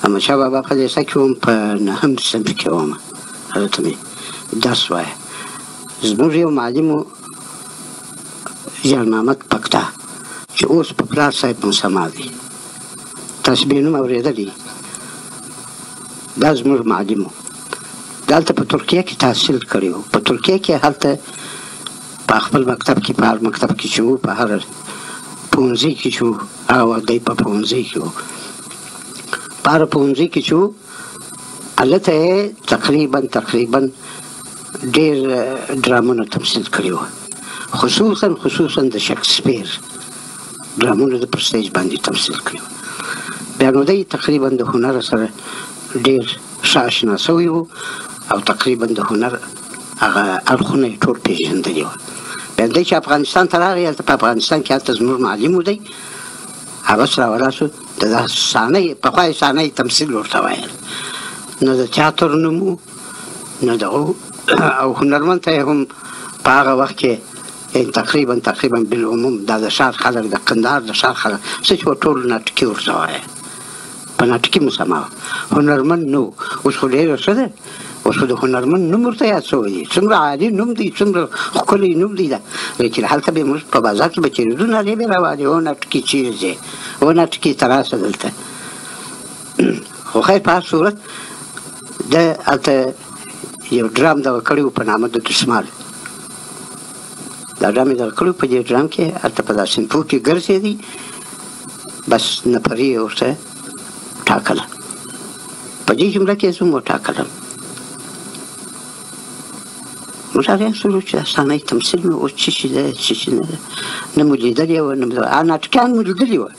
احمدشاه بابا په لیسه کې وم په نهم صنف کې وم هلته مې درس وایه زموږ یو معلم و جان محمد پکتا چې اوس په پلار صاحب مسما دی تاسو به یې نوم اورېدلی دا زموږ معلم و دلته په ترکیه کې تحصیل کړی و په ترکیه کې هلته په خپل مکتب کې په هر مکتب کې چې و په هر پوهنځي کې چې و هغه دی په پوهنځي کې و په هر پوهنځي کې چې و هلته یې تقریبا ډېر ډرامونه تمثیل کړي وو خصوصا د شکسپیر ډرامونه د پر سټیج باندې تمثیل کړي وو بیا نو دی تقریبا د هنر سره ډېر ښه اشنا سوی و او تقریبا د هنر هغه اړخونه یې ټول پېژندلي وو بیا دی چې افغانستان ته راغی هلته په افغانستان کې هلته زموږ معلم و دی هغه سره ولاړ شو د پخوا یې صحنه تمثیل ورته ویل نه د تیاتر نوم و نه دغه او هنرمند ته یې هم په هغه وخت کې تقریبا بالعموم دا د ښار خلک د کندهار د ښار خلک څه چې ټول ناټکي ورته وایه په ناټکي مسما هنرمند نه و اوس خو ډېره ښه ده اوس خو د هنرمند نوم ورته یاد شوی دی څومره عالي نوم دی څومره ښکلی نوم دی دا لیکن هلته به موږ په بازار کې به چېرېدو نارې به راوالې او ناټکي چیرې ځې او ناټکي ته راسه دلته خو خیر په هر صورت ده هلته یو ډرام دغه کړی و په نامه د دسمال دا ډرام یې دغه کړی و په دې ډرام کې هلته په دا صنفو کې ګرځېدی بس نفري یې ورته ټاکله په دې جمله کې زه هم وټاکلم موږ حیران شولو چې دا صحنه تمثیل مې اوس څه شي ده څه شي نه ده نه مو لیدلې وه نه ناټکیان مو لیدلي وه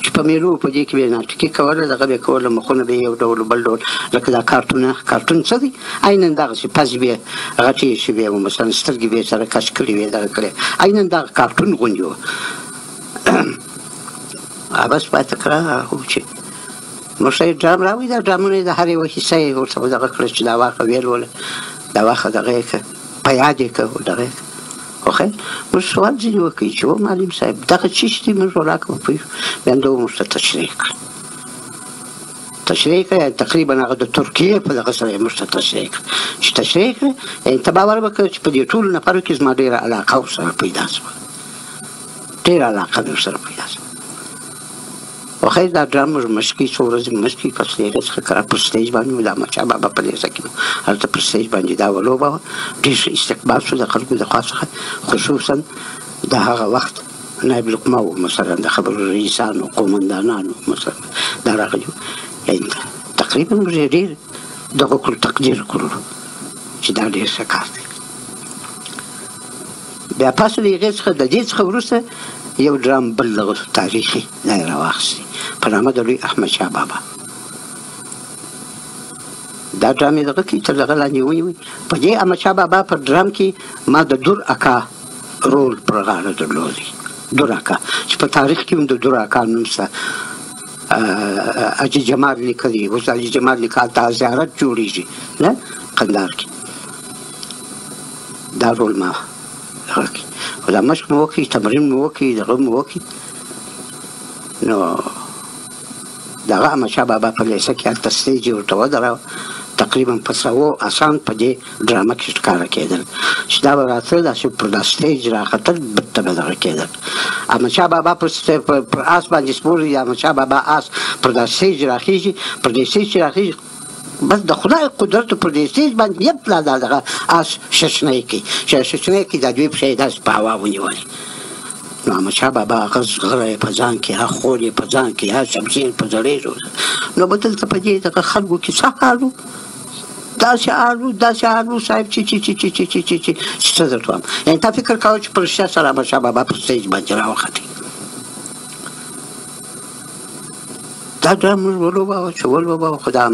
چې په میلو په دې کې به یې ناټکي کوله دغه به یې کوله مخونه به یې یو ډول بل ډول لکه دا کارټون څه دی عیناً دغسې پزې به یې غټې شوې وه مثلا سترګې به یې سره کش کړې وې دغه کړې عیناً دغه کارټون غوندې وه بس پای ته کړه هغه چې موږ ته یې ډرام راوړي دا ډرامونه یې د هر یوه حصه یې ورته دغه کړه چې دا واښه ویلوله دا واښه دغه یې کړه په یاد یې کړه دغه یې کړه خو خیر موږ سوال ځینې وکړي چې و معلم صاحب دغه څه شي دي موږ ولاکه پوه شو بیا همدا موږ ته تشریح کړه تقریبا هغه د ترکیې په دغه سره یې موږ ته تشریح کړه چې تشریح کړه یعنې ته باور وکړه چې په دې ټولو نفرو کې زما ډېره علاقه ورسره پیدا شوه ډېره علاقه مې ورسره پیدا شوه خو خیر دا ډرام موږ مشکې څو ورځې مشکې پس د هغې څخه کرا پر سټیج باندې مو د احمدشاه بابا په لیسه کې مو هلته پر سټیج باندې دا ولوبه وه ډېر ښه استقبال شو د خلکو د خوا څخه خصوصا د هغه وخت نایب الحکومه و مثلا د خبرو رئیسانو قومندانانو مثلا دا راغلي وو تقریبا موږ یې ډېر دغه کړو تقدیر کړو چې دا ډېر ښه کار دی بیا پاسه د هغې څخه د دې څخه وروسته یو ډرام بل دغه تاریخي دا یې راواخیستې په نامه د لوی احمدشاه بابا دا ډرام یې دغه کې تر دغه لاندې ونیوی په دې احمدشاه بابا په ډرام کې ما د دور اکا رول پر غاړه درلودی دور اکا چې په تاریخ کې هم د دور اکا نوم شته حاجي جمال لیکلي اوس حاجي جمال لیکه هلته زیارت جوړېږي نه کندهار کې دا رول ما دغه کې خو دا مشق مو وکړي تمرین مو وکړي دغه مو وکړي نو دغه احمدشاه بابا په لیسه کې هلته سټیج یې ورته ودراوه تقریبا په سوو اسان په دې ډرامه کې ښکاره کېدل چې دا به راته داسې پر دا سټیج راختل بته به دغه کېدل احمدشاه بابا پر آس باندې سپور دي احمدشاه بابا آس پر دا سټیج راخېږي پر دې سټیج چې راخېږي بس د خدای قدرت پر دې سټیج باندې یې پلا دغه آس ششنی کوي چې ششنی کوي دا دوی پښې یې داسې په هوا ونیولې نو احمدشاه بابا هغه زغره یې په ځان کې هغه خور یې په ځان کې هغه شمشیر په زړې نو به دلته په دې دغه خلکو کې څه حال و داسې حال و صاحب چې څه درته وایم یعنې تا فکر کوه چې په رښتیا سره احمدشاه بابا په سټیج باندې راوختې دا ډرام موږ ولوباوه چې ولوباوه خو دا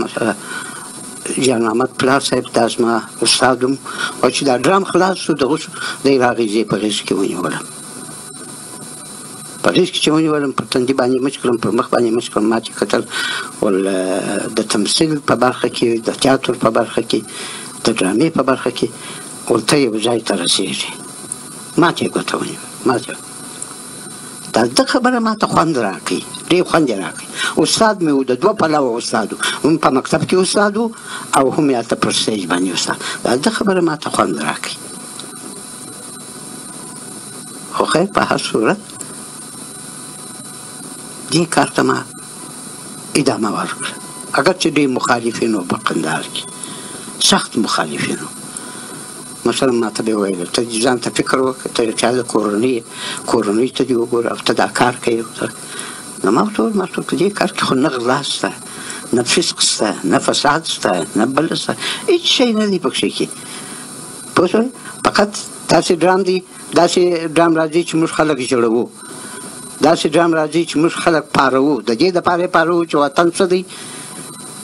جان محمد پلار صاحب دا زما استاد هم او چې دا ډرام خلاص شو دغه شو دی راغی زه یې په غېږ کې ونیولم په غېږ کې چې ونیولم پر تندي باندې مچ کړم پر مخ باندې مچ کړم ما چې کتل ول د تمثیل په برخه کې د تیاتر په برخه کې د ډرامې په برخه کې ولته یو ځای ته رسېږي ما ته یې ګوته ونیوه دا خبره ما ته خوند راکوي ډېر خوند یې راکړ. استاد مې و، د دوه پلوه استاد و، هم په مکتب کې استاد و او هم یې هلته پر سټیج باندې استاد. دا خبره ما ته خوند راکړي. خو خیر په هر صورت دې کار ته ما ادامه ورکړه، اگر چې ډېر مخالفین وو په کندهار کې، سخت مخالفین وو. مثلا ما ته به یې ویل ته ځان ته فکر وکړه، ته چا د کورنۍ ته دې وګوره او ته دا کار کوې. نو ما ورته وویل په دې کار کې خو نه غلا شته، نه فسق شته، نه فساد شته، نه بل شته، هېڅ شی نه دی پکښې کې. پوه شوې؟ فقط داسې ډرام دی، داسې ډرام راځي چې موږ خلک ژړوو، داسې ډرام راځي چې موږ خلک پاروو. د دې دپاره یې پاروو چې وطن څه دی،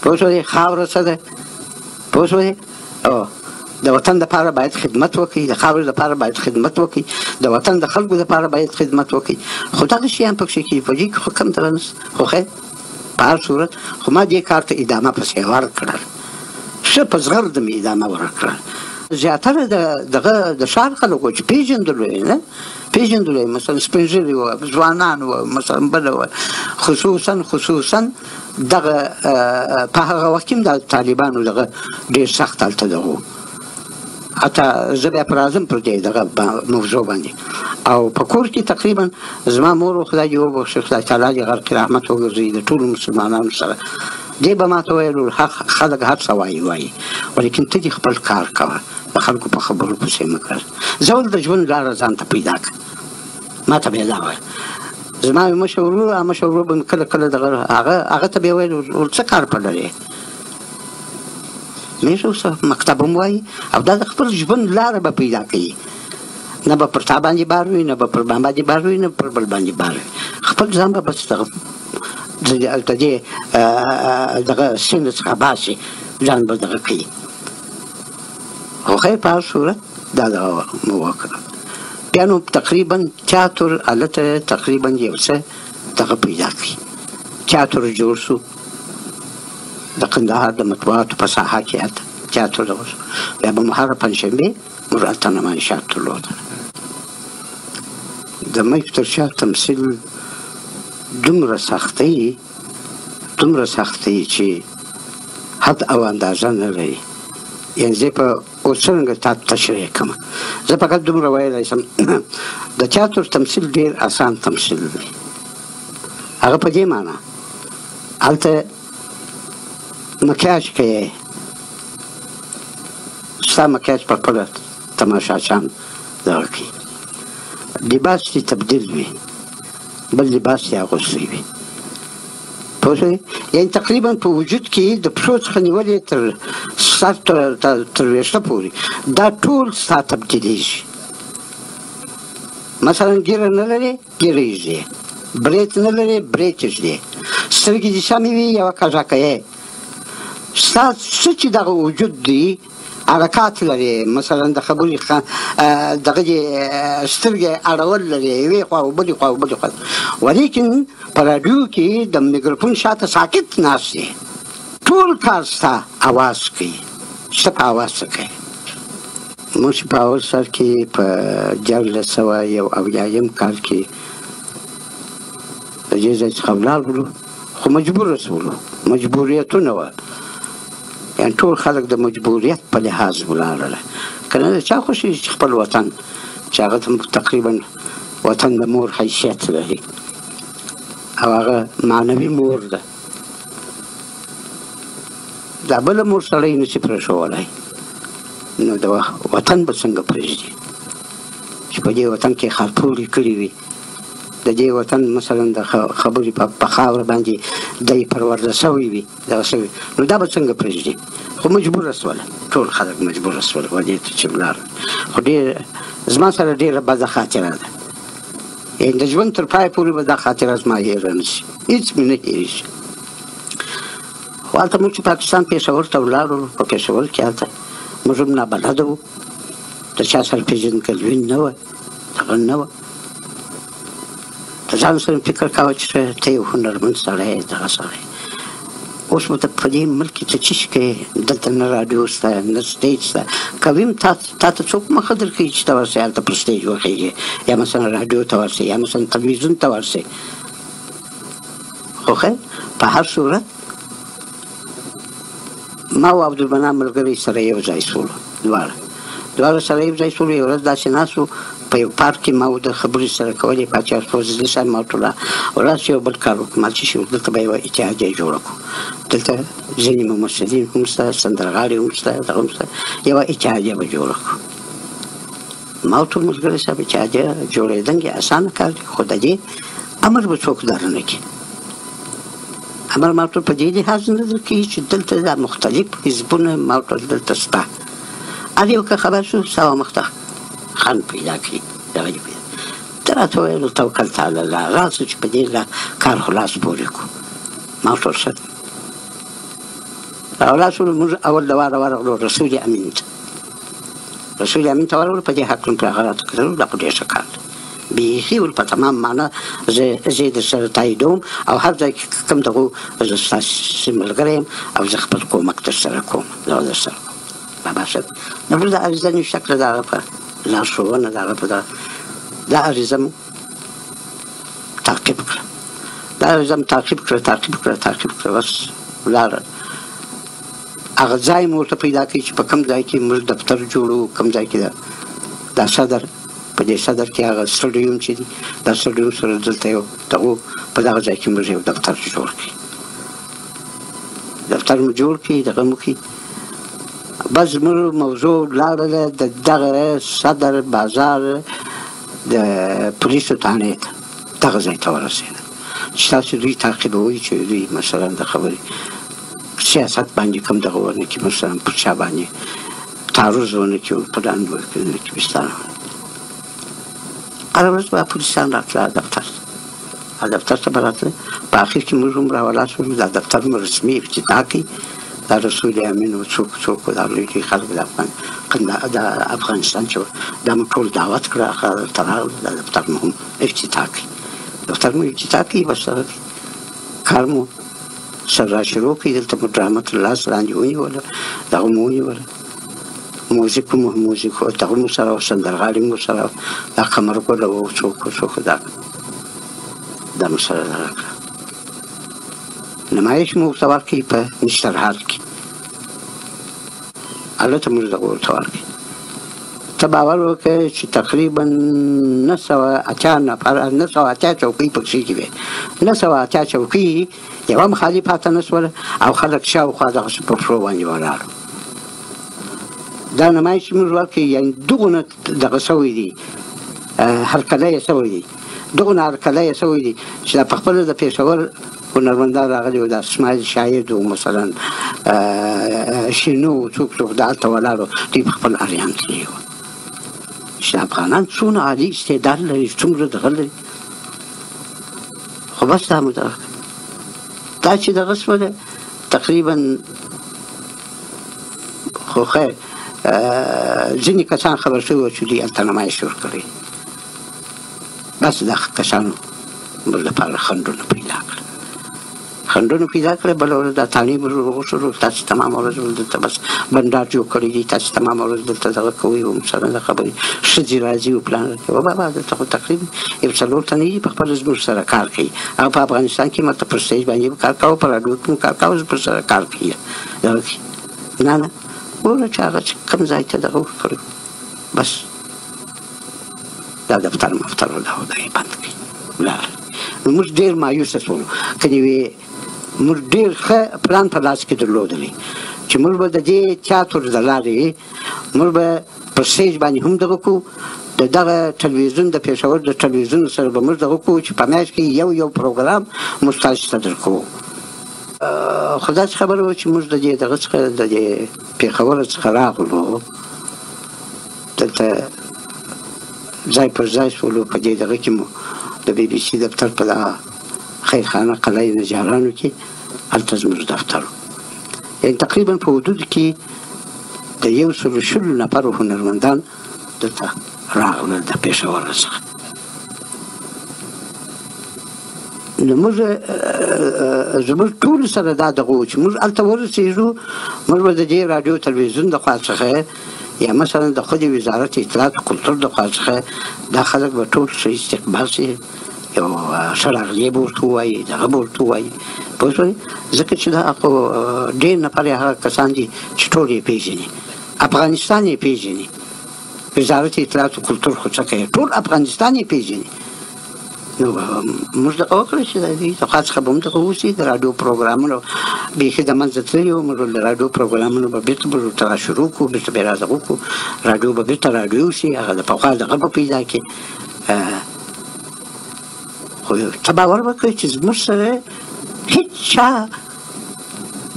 پوه شوې، خاوره څه ده، پوه شوې. د وطن دپاره باید خدمت وکړي، د خاورې دپاره باید خدمت وکړي، د وطن د خلکو دپاره باید خدمت وکړي. خو دغه شیان پکښې کېږي، په دې کې خو کم دغه نشته. خو خیر په هر صورت خو ما دې کار ته ادامه پسې ورکړل، ښه په زغرده مې ادامه ورکړل. زیاتره دغه د ښار خلکو چې پېژندلو یې نه پېژندلو یې، مثلا سپین ږیري وو، ځوانان وو، مثلا بله وه، خصوصا دغه په هغه وخت کې هم د طالبانو دغه ډېر سخت هلته دغه و. حتی زه بیا پر اعظم پر دې دغه موضوع باندې او په کور کې تقریبا زما مور خدای دې وبخښي، خدای تعالی دې غرق رحمت وګرځوي د ټولو مسلمانانو سره. دې به ما ته ویل خلک هر څه وایي، ولیکن ته دې خپل کار کوه، د خلکو په خبرو پسې مه ګرځه، ځول د ژوند لاره ځان ته پیدا کړه. ما ته به یې دا ویل. زما مشر ورور به مې کله دغه هغه ته به یې ویل څه کار په لرې میشه اوسه، مکتب هم وایي او دا د خپل ژوند لاره به پیدا کوي، نه به پر تا باندې بار وي، نه به پر ما باندې بار وي، نه پر بل باندې بار وي. خپل ځان به بس دغه سیند څخه باسي، ځان به دغه کوي. خو خیر په هر صورت دا دغه مو وکړه. بیا نو تقریبا تیاتر هلته تقریبا یو څه دغه پیدا کړي، تیاتر جوړ شو د کندهار د مطبوعاتو په ساحه کې هلته تیاتر دغه شو. بیا به مو هره پنجشنبې موږ هلته نمایشات درلودل. د میک تر شا تمثیل دومره سختۍ چې حد او اندازه نه لري. یعنې زه په اوس څرنګه تا تشریح کړم، زه فقط دومره ویلی شم د تیاتر تمثیل ډېر اسان تمثیل دی. هغه په دې معنا هلته مکیاج کوي، ستا مکیاج په خپله تماشاچیان دغه کوي، لباس دې تبدیل وي، بل لباس دې اغوستی وي. پوه شوې؟ یعنې تقریبا په وجود کې د پښو څخه نیولې تر سر تر ویښته پورې دا ټول ستا تبدیلېږي. مثلا ږیره نه لرې ږیره یږدې، برېت نه لرې برېت یږدې، سترګې دې سمې وي یوه کږه کوې. ستا څه چې دغه وجود دی حرکات لري، مثلا د خبرې دغه سترګې اړول لري یوې خوا او بلې خوا او بلې خوا، ولیکن په راډیو کې د میکروفون شاته ساکت ناست دی، ټول کار ستا اواز کوي، څه په اواز څه کوي. موږ په اول سر کې په 1971 کال کې د دې ځای څخه ولاړو، خو مجبوره شولو، مجبوریتونه وه، یعنې ټول خلک د مجبوریت په لحاظ ولاړل. که نه د چا خوښي چې خپل وطن چې هغه ته تقریبا وطن د مور حیثیت لري او هغه معنوي مور ده، دا بله مور سړی نشي پرېښودلی، نو د وطن به څنګه پرېږدي چې په دې وطن کې خاپورې کړي وي، د دې وطن مثلا د خبرې په خاوره باندې دی پرورده شوی وي، دغه شوي، نو دا به څنګه پرېږدي. خو مجبوره شوله، ټول خلک مجبوره شوله ودې ته چې ولاړل. خو ډېر زما سره ډېره بده خاطره ده، یعنې د ژوند تر پای پورې به دا خاطره زما هېره نه شي، هېڅ مې نه هېرېږي. خو هلته موږ چې پاکستان پېښور ته ولاړو، په پېښور کې هلته موږ هم نابلده وو، د چا سره پېژندګلوي نه وه، دغه نه وه. د ځان سره فکر کوه چې ته یو هنرمند سړی یې، دغه سړی. اوس به ته په دې ملک کې ته څه شي کوې؟ دلته نه راډیو شته، نه سټیج شته. کوي هم تا ته څوک مخه درکوي چې ته ورسې هلته پر سټیج وخېږې، یا مثلا راډیو ته ورسې، یا مثلا تلویزیون ته ورسې. خو په هر صورت ما او عبدالمنان ملګري سره یو ځای شولو، دواړه سره یو ځای شولو. یو ورځ داسې ناست وو په یو پارک کې، ما د خبرې سره کولې. پاچا فضلي صاحب ما ورته ولاړ یو بل کار وکړو. ما چې شو دلته به یوه اتحادیه جوړه کړو. دلته ځینې ممثلین هم شته، سندرغاړي هم شته، دغه هم شته، یوه اتحادیه به جوړه کړو. ما ورته وویل ملګري صاحب اتحادیه جوړېدل یې اسانه کار دی، خو د دې امر به څوک درنه کړي. امر ما ورته په دې لحاظ نه درکوي چې دلته دا مختلف حزبونه ما ورته دلته شته. هر یو که خبر شو سوا مخته خان پیدا کړي، دغه دې پیدا. ته راته وویل توکل علی الله، راسه چې په دې کار خلاص پورې کړو. ما ورته ورسره راولاړ شولو. موږ اول د واره ورغلو رسول امین ته. رسول امین ته ورغلو، په دې هکله پرې هغه راته کتل، دا خو ډېر ښه کار دی. بیخي ول په تمام معنا زه یې درسره تاییدوم، او هر ځای کې کوم دغو زه ستاسې ملګری یم او زه خپل کومک درسره کوم، دا درسره کوم. بابا صاحب نو بل د عریضه شکله د هغه په لارښوونه د هغه په دا عریضه مو تعقیب کړه. دا عریضه مو تعقیب کړه بس ولاړه. هغه ځای مو ورته پیدا کړي چې په کوم ځای کې موږ دفتر جوړو، کوم ځای کې دا صدر، په دې صدر کې هغه سټډیوم چې دی، دا سټډیوم سره دلته یو دغو په دغه ځای کې موږ یو دفتر جوړ کړي. دفتر مو جوړ کړي، دغه مو کړي. بس زموږ موضوع لاړله د دغه صدر بازار د پولیسو تانې ته، دغه ځای ته ورسېده چې تاسو دوی تعقیبوئ چې دوی مثلا د خبرې سیاست باندې کوم دغه ونه کړي، مثلا پر چا باندې تعرض ونه کړي، په ډانډ ونه کړي بستانه. هره ورځ به پولیسان راتله دفتر ته به راتله. په آخر کې موږ هم راولاړ شولو. دا دفتر مو رسمي افتتاح کړي. دا رسول امین و څوک دا لوی خلک د افغانستان چې دا مو ټول دعوت کړه، هغه ته راغلو. دا دفتر مو هم افتتاح کړي. بس کار مو سره را شروع کړي. دلته مو رحمت الله لاندې ونیوله، دغه مو ونیوله. موزیک دغه مو سره و، سندرغاړي مو سره، دا قمرګله و، څوک دا مو سره دغه کړه. نمایش مو ورته ورکړي په نشترحال کې، هلته موږ دغه ورته ورکړي. ته باور وکړې چې تقریبا 980 چوکۍ پکښې کې وې. 980 چوکۍ یوه هم خالي پاته نه شوله، او خلک شاوخوا دغسې په پښو باندې ولاړ. دا نمایش موږ ورکړي، یعنې دغونه دغه شوی دي، هرکلی یې شوی دی، دغونه هرکلی یې شوی دی چې دا په خپله د پېښور هنرمندان راغلي وو. د اسماعیل شاهد و، مثلا شینو، څوک دا هلته ولاړ وو، دوی په خپل اریان تللي وو چې افغانان څومره عالي استعداد لري، څومره دغه لري. خو بس دا مو دا چې دغه شوله تقریبا. خو خیر ځینې کسان خبر شوي وو چې دوی هلته نمایش جوړ کړی. بس دا کسانو موږ لپاره خنډونه پیدا کړل. بله ورځ دا تعلیم وشو، تاسې تمامه ورځ دلته بس بنډار جوړ کړی دی، تاسې تمامه ورځ دلته دغه کوئ. مثلا د خبرې ښځې راځي و پلان کوي. بابا دلته خو تقریبا یو 4 تنه دي په خپله زموږ سره کار کوي. او په افغانستان کې ماته پر سټیج باندې به کار کوو، په راډیو کې مو کار کوو، پر سره کار کوي. نه ګوره چې هغه کوم ځای ته دغه وکړو، بس دا دفتر مفتر و دا یې بند کړي ولاړ. نو موږ ډېر مایوسه شولو. که دې وې موږ ډېر ښه پلان په لاس کې درلودلی چې موږ به د دې تیاتر د لارې موږ به په سټیج باندې هم دغه کوو. د دغه ټلویزیون د پېښور د ټلویزیون سره به موږ دغه کوو چې په میاشت کې یو پروګرام موږ تاسو ته درکوو. خو داسې خبره وه چې موږ د دې دغه څخه د دې پېښور څخه راغلو، دلته ځای پر ځای شولو. په دې دغه کې مو د بي بي سي دفتر په دغه خیرخانه قلعه نجارانو کې هلته زموږ دفتر و. یعنې تقریبا په حدود کې د 120 نفرو هنرمندان دلته راغلل د پېښور څخه. نو موږ زموږ ټول سره دا دغه و چې موږ هلته ورسېږو، موږ به د دې راډیو تلویزیون د خوا څخه یا مثلا د خود وزارت اطلاعات و کلتور د خوا څخه دا خلک به ټول ښه استقبال شي، یو شراغلی به ورته ووایي دغه به ورته ووایي پوه شوې ځکه چې دا خو ډېر نفر یې هغه کسان دي چې ټول یې پېژني افغانستان یې پېژني وزارت اطلاعات و کلتور خو څه کوي ټول افغانستان یې پېژني نو موږ دغه وکړه چې د دې خوا څخه به هم دغه وشي د راډیو پروګرامونو بیخي د منځه تللي وو موږ د راډیو پروګرامونو به بېرته به ورته شروع کړو بېرته به یې رادغه کړو راډیو به بېرته راډیو شي هغه د پخوا دغه به پیدا کړي خو ته باور وکړې چې زموږ سره هېڅ چا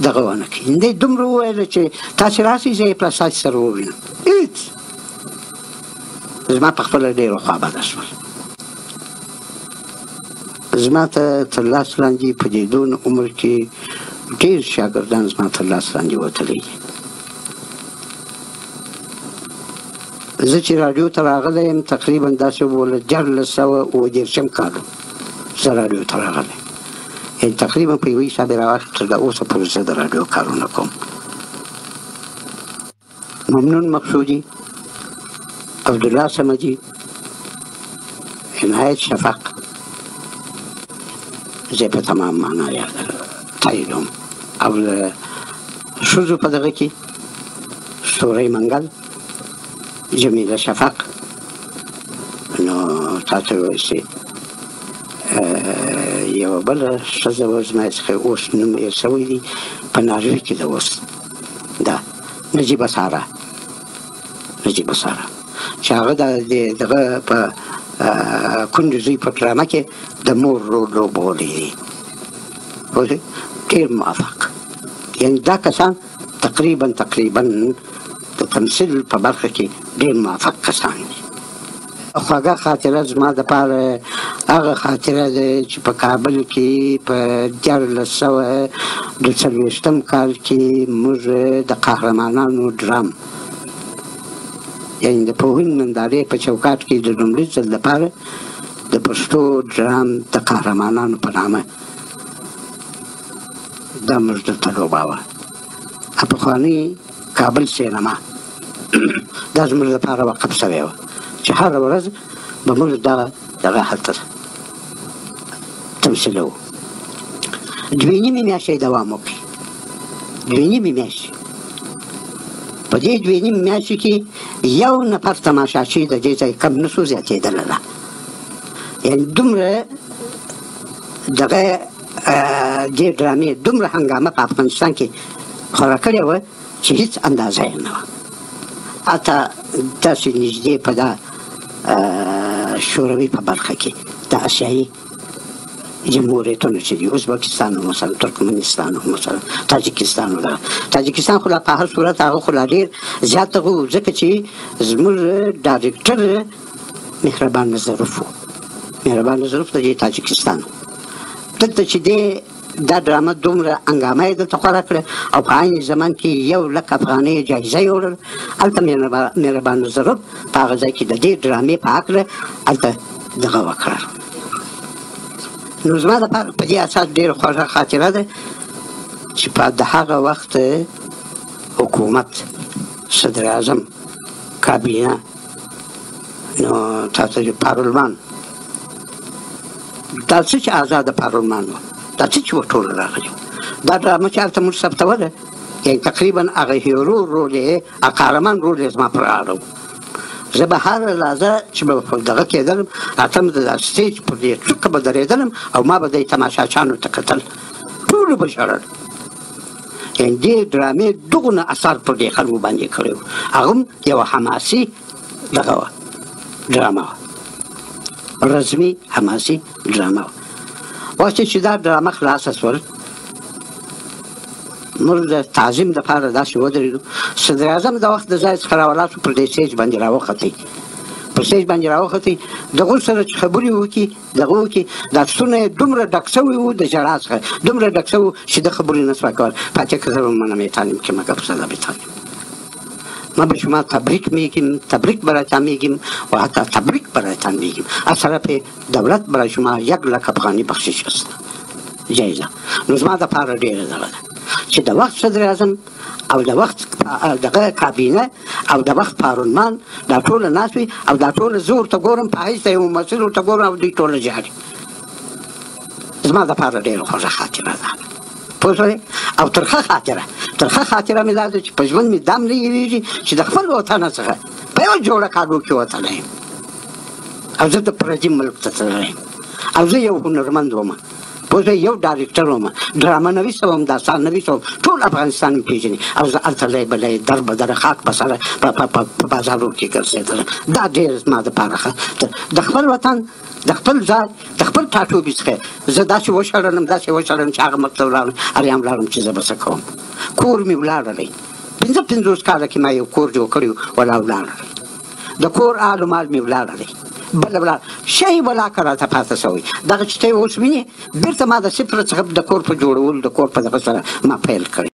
دغه ونه کړي دی دومره وویله چې تاسې راسئ زه یې په ستاسې سره ووینم هېڅ زما په خپله ډېره خوا بده شول زما ته تر لاس لاندې په دې دون عمر کې ډېر شاګردان زما تر لاس لاندې وتلي دي زه چې راډیو ته راغلی یم تقریبا داسې وبوله 1930 کال زه راډیو ته راغلی یعنې تقریبا په یوه حساب یې راواخېست تر دا اوسه پورې زه د راډیو کارونه کوم ممنون مقصودي عبدالله صمدي عنایت شفق زه په تمام معنا تاییدوم او له ښځو په دغه کې ستورۍ منګل جمیله شفق نو تاسو وایئ چې یوه بله ښځه وه زما څخه اوس نوم هېر شوی دی په ناروې کې ده اوس ده نجیبه ساره چې هغه دغه په کونډې زوی په ډرامه کې د مور رول لوبولی دی پوه شوې ډېر موافق یعنې دا کسان تقریبا د تمثیل په برخه کې ډېر موافق کسان دي خوږه خاطره زما دپاره هغه خاطره ده چې په کابل کې په 1942 کال کې موږ د قهرمانانو ډرام یعنې د پوهنې نندارې په چوکاټ کې د لومړي ځل لپاره د پښتو ډرام د قهرمانانو په نامه دا موږ دلته لوباوه پخوانۍ کابل سینما دا زموږ لپاره وقف شوې وه چې هره ورځ به موږ دغه هلته تمثیلوو 2.5 میاشتې دوام وکړي 2.5 میاشتې په دې 2.5 میاشتې کې یو نفر تماشاچي د دې ځای کم نه شو زیاتېدلی ده یعنې دومره دغه دې ډرامې دومره هنګامه په افغانستان کې خوره کړې وه چې هېڅ اندازه یې نه وه حتی داسې نږدې په دا شوروي په برخه کې د اسیایي جمهوریتونو چې دي ازبکستان و مثلا ترکمنستان و مثلا تاجکستان و تاجکستان خو لا په هر صورت هغه خو لا ډېر زیات دغه و ځکه چې زموږ ډایرکټر مهربان نظروف و مهربان نظروف د دې تاجکستان و دلته چې دی دا ډرامه دومره هنګامه یې دلته خوره کړه او په عین زمان کې 1,00,000 افغانۍ جایزه یې وړل هلته مهربان نظروف په هغه ځای کې د دې ډرامې په هکله هلته دغه وکړه نو زما دپاره په دې اساس ډېره خوږه خاطره ده چې په د هغه وخت حکومت صدر اعظم کابینه نو تاسو پارلمان دا څه چې آزاده پارلمان و دا څه چې ټول راغلي دا ډرامه چې هلته موږ ثبتوله یعنې تقریبا هغه هیرو رول یې قهرمان رول یې زما پر غاړه و زه به هره لحظه چې به په دغه کېدلم راته مې د سټیج پر دې څوکه به درېدلم او ما به د تماشاچیانو ته کتل ټولو به ژړل یعنې دې ډرامې دغونه اثر پر دې خلکو باندې کړی و هغه هم یوه حماسي دغه وه ډرامه وه رسمي حماسي ډرامه وه اوس چې دا ډرامه خلاصه شول موږ د تعظیم دپاره داسې ودرېدو صدر اعظم د وخت د ځای څخه راولاړ شو پر دې سټیج باندې راوختی پر سټیج باندې راوختی د هغوی سره چې خبرې وکړي دغه وکړي دا ستونی یې دومره ډک شوي وو د ژړا څخه دومره ډک شوي وو چې ده خبرې نه سوای کول فاتح که من میتانیم که مگر صدا بتانیم ما به شما تبریک میگیم تبریک برایتان میگیم و حتی تبریک برایتان میگیم از طرف دولت برای شما 1,00,000 افغانی بخشش است جایزه نو زما دپاره ډېره دغه ده چې د وخت صدر اعظم او د وخت دغه کابینه او د وخت پارلمان دا ټوله ناست وي او دا ټوله زه ورته ګورم په حیث د یو ممثل ورته ګورم او دوی ټوله ژاړي زما دپاره ډېره خوږه خاطره ده پوه شوې او ترخه خاطره مې دا ده چې په ژوند مې دا هم نه هېرېږي چې د خپل وطنه څخه په یوه جوړه کاږو کې وتلی یم او زه د پردي ملک ته تللی یم او زه یو هنرمند وم پوه شوې یو ډایرکټر وم ډرامه نویسه وم داستان نویسه وم ټول افغانستان مې پېژني او زه هلته لی بلی در بدره خاک په سره په بازارو کې ګرځېدلم دا ډېر زما دپاره ښه د خپل وطن د خپل ځای د خپل ټاټوبي څخه زه داسې وشړلم چې هغه ملک ته ولاړم هریان ولاړم چې زه به څه کوم کور مې ولاړلی 50 کاله کې ما یو کور جوړ کړی و ولاړلی د کور آل و مال مې ولاړلی بله ولاړ شی ولاکه راته پاته شوی دغه چې ته یې اوس وینې بېرته ما د صفر څخه د کور په جوړولو د کور په دغه سره ما پیل کړی